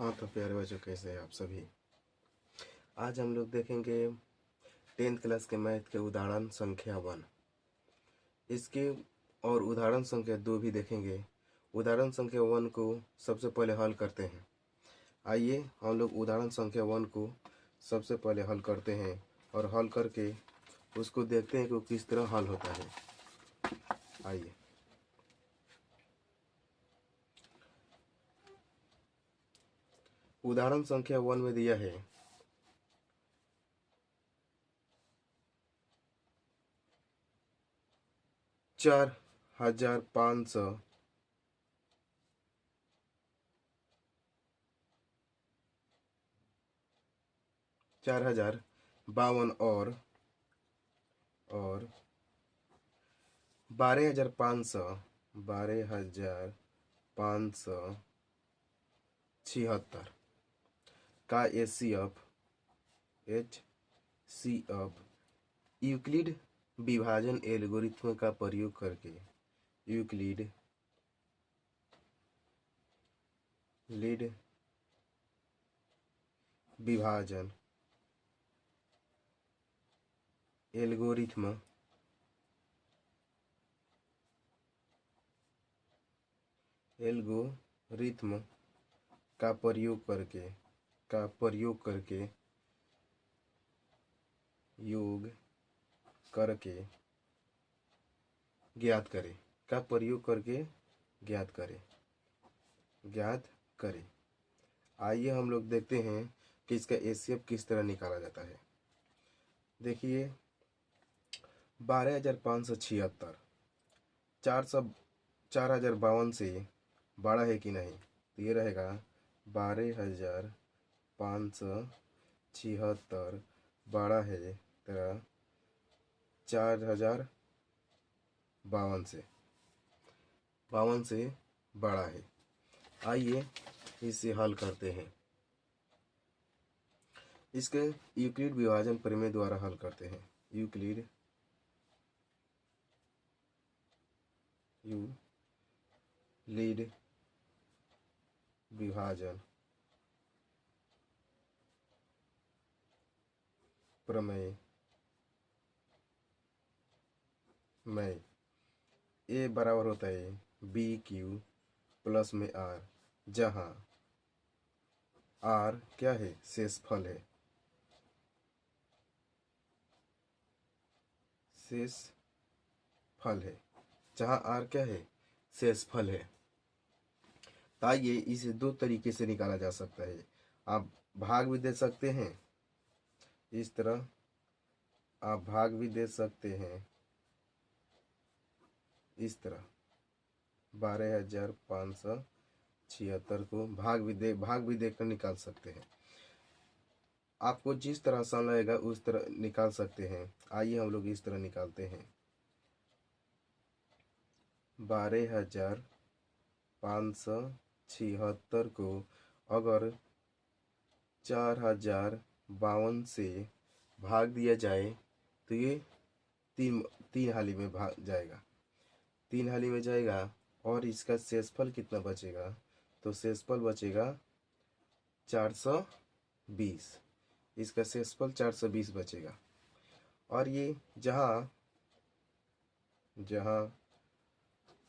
हाँ तो प्यारे बच्चों, कैसे हैं आप सभी। आज हम लोग देखेंगे 10th क्लास के मैथ के उदाहरण संख्या 1 इसके, और उदाहरण संख्या 2 भी देखेंगे। उदाहरण संख्या 1 को सबसे पहले हल करते हैं। आइए हम लोग उदाहरण संख्या 1 को सबसे पहले हल करते हैं और हल करके उसको देखते हैं कि वो किस तरह हल होता है। आइए उदाहरण संख्या 1 में दिया है 4,500 4,052 और 12,576 का HCF यूक्लिड विभाजन एल्गोरिथ्म का प्रयोग करके यूक्लिड विभाजन एल्गोरिथ्म का प्रयोग करके योग करके ज्ञात करें ज्ञात करें। आइए हम लोग देखते हैं कि इसका एचसीएफ किस तरह निकाला जाता है। देखिए 12,576 4,052 से बड़ा है कि नहीं, तो ये रहेगा 12,576 बड़ा है तेरा 4,052 से बड़ा है। आइए इसे हल करते हैं। इसके यूक्लिड विभाजन प्रमेय द्वारा हल करते हैं। यूक्लिड विभाजन प्रमेय में ए बराबर होता है BQ प्लस में R, जहां R क्या है, शेषफल है। जहां R क्या है, शेषफल है। आइए इसे दो तरीके से निकाला जा सकता है। आप भाग भी दे सकते हैं, इस तरह आप भाग भी दे सकते हैं, इस तरह 12,576 को भाग भी देकर निकाल सकते हैं। आपको जिस तरह आसान लगेगा उस तरह निकाल सकते हैं। आइए हम लोग इस तरह निकालते हैं। 12,576 को अगर 4,052 से भाग दिया जाए तो ये तीन हाली में जाएगा और इसका शेषफल कितना बचेगा, तो शेषफल बचेगा 420। इसका शेषफल 420 बचेगा। और ये जहाँ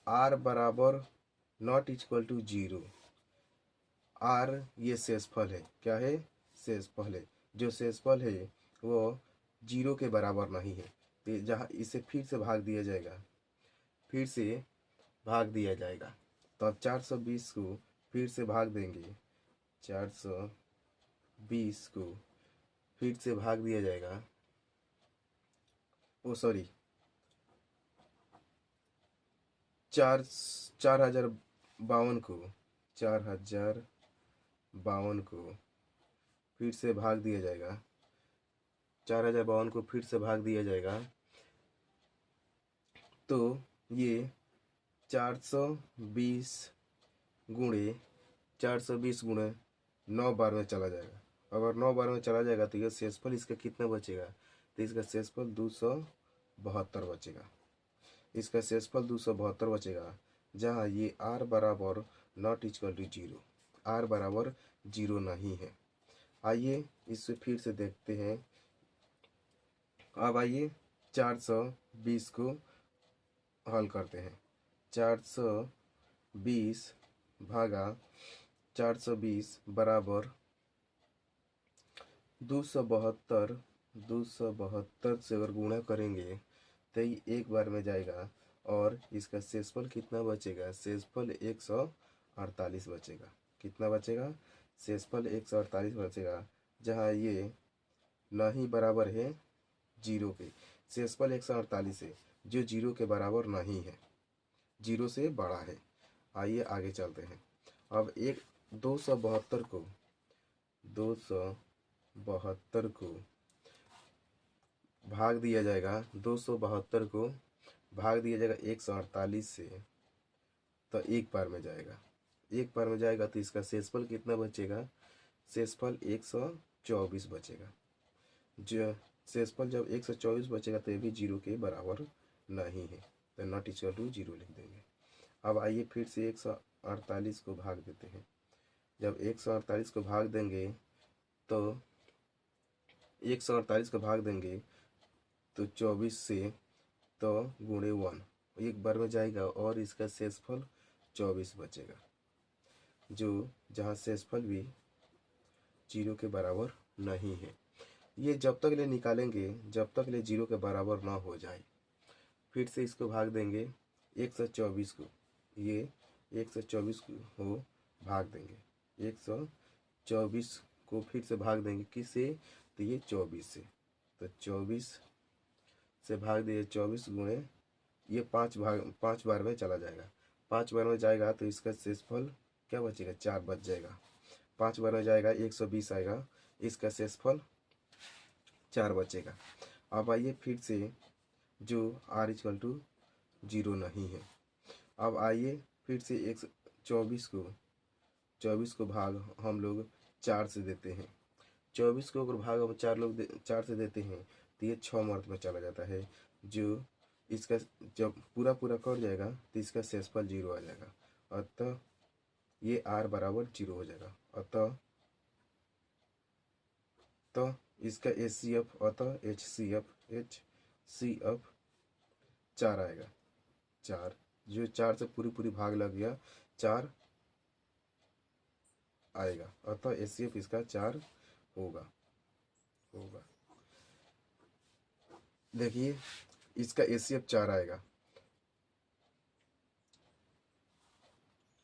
r बराबर नॉट इक्वल टू 0, r ये शेषफल है, क्या है, शेषफल है। जो शेषफल है वो 0 के बराबर नहीं है, तो जहाँ इसे फिर से भाग दिया जाएगा। तो अब 420 को फिर से भाग देंगे, 420 को फिर से भाग दिया जाएगा, 4,052 को फिर से भाग दिया जाएगा, 4,052 को फिर से भाग दिया जाएगा। तो ये 420 गुणे 9 बार में चला जाएगा। अगर 9 बार में चला जाएगा तो ये शेषफल इसका कितना बचेगा, तो इसका शेषफल 272 बचेगा। इसका शेषफल 272 बचेगा, जहाँ ये r बराबर नॉट इक्वल टू 0। आर बराबर 0 नहीं है। आइए इसे फिर से देखते हैं। अब आइए 420 को हल करते हैं। 420 भागा 420 बराबर 272। 272 से अगर गुणा करेंगे तो ये एक बार में जाएगा और इसका शेषफल कितना बचेगा? शेषफल 148 बचेगा। कितना बचेगा? शेषफल 148 बचेगा, जहाँ ये नहीं बराबर है 0 के। शेषफल 148 है जो 0 के बराबर नहीं है, 0 से बड़ा है। आइए आगे चलते हैं। अब 272 को भाग दिया जाएगा। 272 को भाग दिया जाएगा 148 से, तो एक बार में जाएगा। एक बार में जाएगा तो इसका शेषफल कितना बचेगा? शेषफल 124 बचेगा। जो शेषफल जब 124 बचेगा तो ये भी 0 के बराबर नहीं है, तो नॉट इक्वल टू 0 लिख देंगे। अब आइए फिर से 148 को भाग देते हैं। जब 148 को भाग देंगे तो 148 को भाग देंगे तो 24 से, तो गुणे 1 एक बार में जाएगा और इसका शेषफल 24 बचेगा, जो जहाँ शेषफल भी 0 के बराबर नहीं है। ये जब तक ले निकालेंगे जब तक ले 0 के बराबर ना हो जाए। फिर से इसको भाग देंगे 124 को, ये 124 को भाग देंगे। 124 को फिर से भाग देंगे किससे? तो ये 24 से, तो 24 से भाग दिए 24 गुणे ये 5 बार में चला जाएगा। 5 बार में जाएगा तो इसका शेषफल क्या बचेगा? 4 बच जाएगा। 5 बार में जाएगा 120 आएगा, इसका शेषफल 4 बचेगा। अब आइए फिर से जो r इक्वल टू 0 नहीं है। अब आइए फिर से 24 को भाग हम लोग 4 से देते हैं। 24 को अगर भाग हम 4 से देते हैं तो ये 6 मार्क में चला जाता है, जो इसका जब पूरा कट जाएगा तो इसका शेषफल 0 आ जाएगा। अतः ये r बराबर 0 हो जाएगा। अतः इसका HCF अतः HCF 4 आएगा। 4 जो 4 से पूरी भाग लग गया, 4 आएगा। अतः HCF इसका 4 होगा। देखिए इसका HCF 4 आएगा।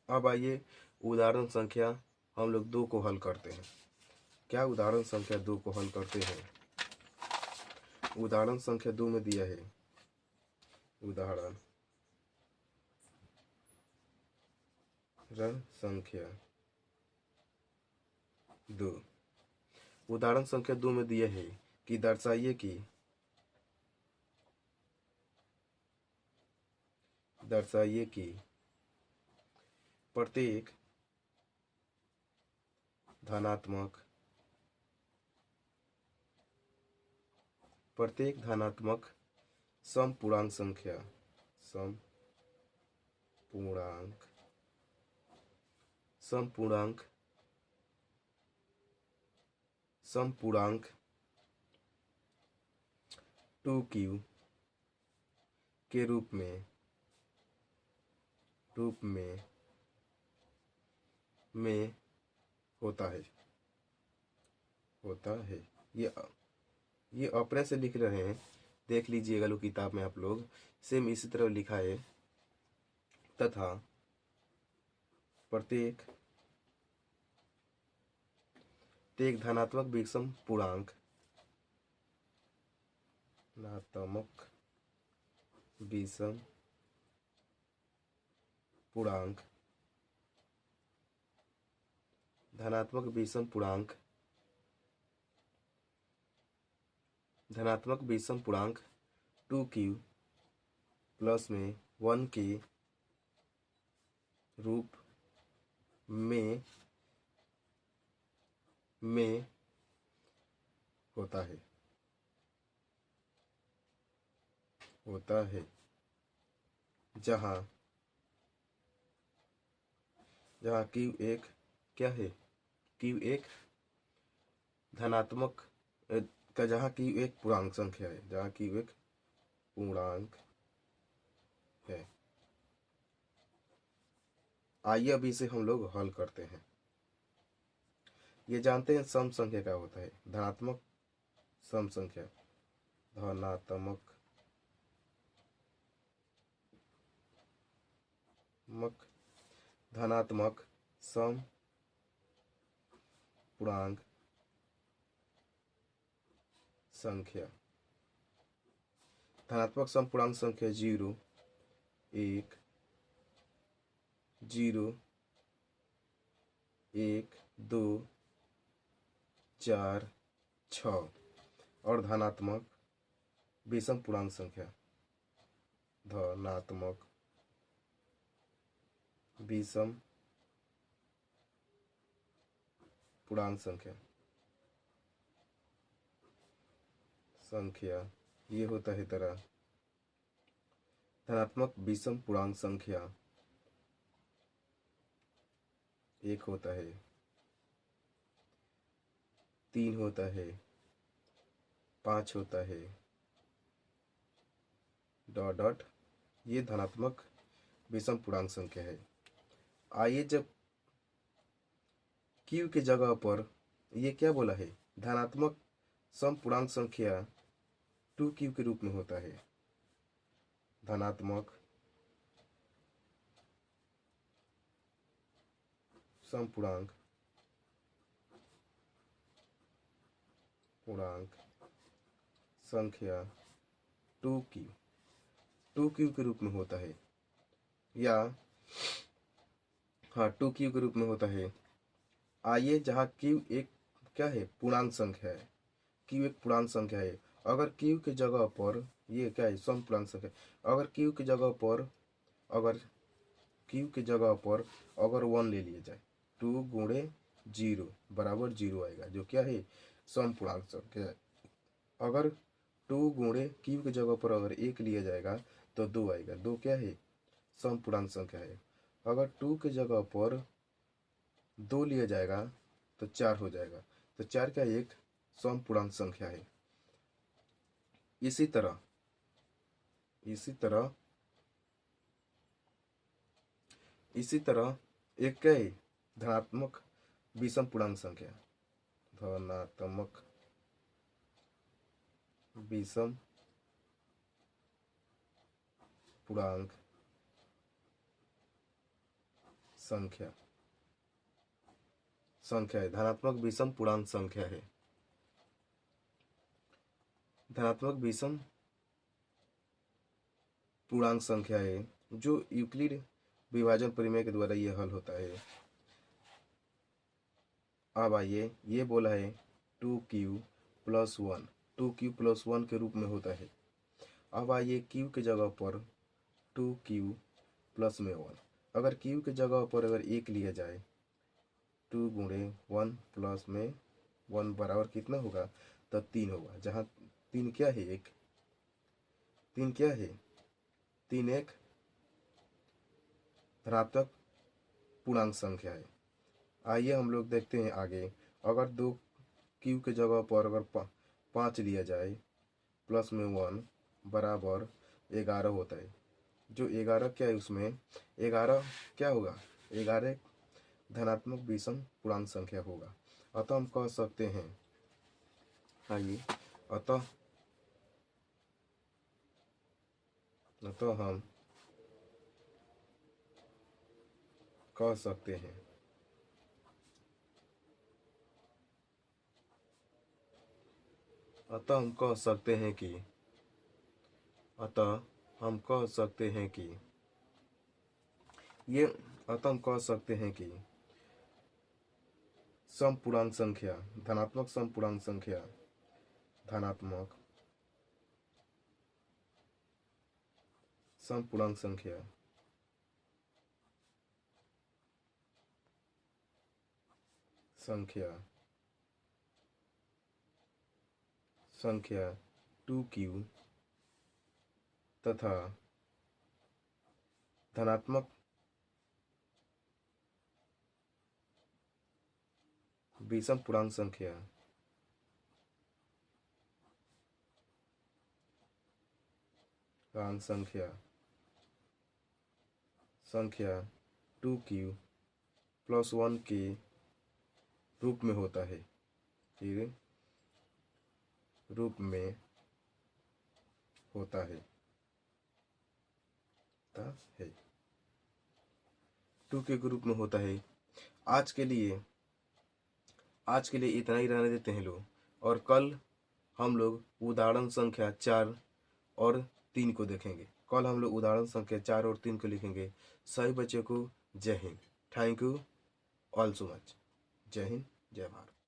अब आइए उदाहरण संख्या हम लोग 2 को हल करते हैं। क्या उदाहरण संख्या 2 को हल करते हैं? उदाहरण संख्या 2 में दिया है, उदाहरण संख्या 2। उदाहरण संख्या 2 में दिया है कि दर्शाइए कि प्रत्येक धनात्मक समपूर्णांक संपूर्णांक 2q के रूप में होता है। ये अपने से लिख रहे हैं, देख लीजिएगा लो किताब में आप लोग। सेम इसी तरह लिखा है, तथा प्रत्येक धनात्मक विषम पूर्णांक धनात्मक विषम पूर्णांक 2q प्लस में 1 के रूप में होता है, जहाँ q एक क्या है, क्यू एक धनात्मक का, जहाँ क्यू एक पूर्णांक संख्या है, जहाँ क्यू एक पूर्णांक है। आइए अब इसे हम लोग हल करते हैं। ये जानते हैं सम संख्या क्या होता है, धनात्मक सम संख्या, धनात्मक धनात्मक सम पूर्णांक संख्या। धनात्मक सम पूर्णांक संख्या 0, 1, 0, 1, 2, 4, 6 और धनात्मक विषम पूर्णांक संख्या, धनात्मक विषम पूर्णांक संख्या ये होता है तरह। धनात्मक विषम पूर्णांक संख्या 1 होता है, 3 होता है, 5 होता है, डॉट डॉट, ये धनात्मक विषम पूर्णांक संख्या है। आइए जब q की जगह पर ये क्या बोला है, धनात्मक सम पूर्णांक संख्या 2q के रूप में होता है, धनात्मक सम पूर्णांक संख्या 2q के रूप में होता है, या हाँ 2q के रूप में होता है। आइए जहाँ q एक क्या है, पूर्णांक संख्या है, q एक पूर्णांक संख्या है, अगर q की जगह पर ये क्या है, सम पूर्णांक संख्या, अगर q की जगह पर अगर 1 ले लिया जाए, 2 गुणे 0 बराबर 0 आएगा, जो क्या है, सम पूर्णांक संख्या है। अगर 2 गुणे q की जगह पर अगर 1 लिया जाएगा तो 2 आएगा, 2 क्या है, सम पूर्णांक संख्या है। अगर 2 की जगह पर 2 लिया जाएगा तो 4 हो जाएगा, तो 4 का एक सम पूर्णांक संख्या है। इसी तरह एक क्या है, धनात्मक विषम पूर्णांक संख्या, धनात्मक विषम पूर्णांक संख्या है, धनात्मक विषम पूर्णांक संख्या है। धनात्मक विषम पूर्णांक संख्या है जो यूक्लिड विभाजन प्रमेय के द्वारा ये हल होता है। अब आइए, ये बोला है 2q प्लस 1, 2q प्लस 1 के रूप में होता है। अब आइए q की जगह पर 2q प्लस में 1, अगर q की जगह पर अगर 1 लिया जाए, 2 गुणे 1 प्लस में 1 बराबर कितना होगा, तो 3 होगा, जहाँ 3 क्या है, 3 एक धनात्मक पूर्णांक संख्या है। आइए हम लोग देखते हैं आगे, अगर 2 q की जगह पर अगर 5 लिया जाए प्लस में 1 बराबर 11 होता है, जो 11 क्या है, उसमें 11 क्या होगा, 11 धनात्मक विषम पूर्णांक संख्या होगा। अतः हम कह सकते हैं, आइए अतः हम कह सकते हैं, अतः हम कह सकते हैं कि सम पूर्णांक संख्या, धनात्मक सम पूर्णांक संख्या, धनात्मक सम पूर्णांक संख्या 2q तथा धनात्मक विषम पूर्णांक संख्या संख्या 2q + 1 के रूप में होता है, के रूप में होता है 2 के रूप में होता है। आज के लिए इतना ही रहने देते हैं लोग, और कल हम लोग उदाहरण संख्या 4 और 3 को देखेंगे। कल हम लोग उदाहरण संख्या 4 और 3 को लिखेंगे। सभी बच्चों को जय Hind. Thank you all so much. जय हिंद, जय भारत।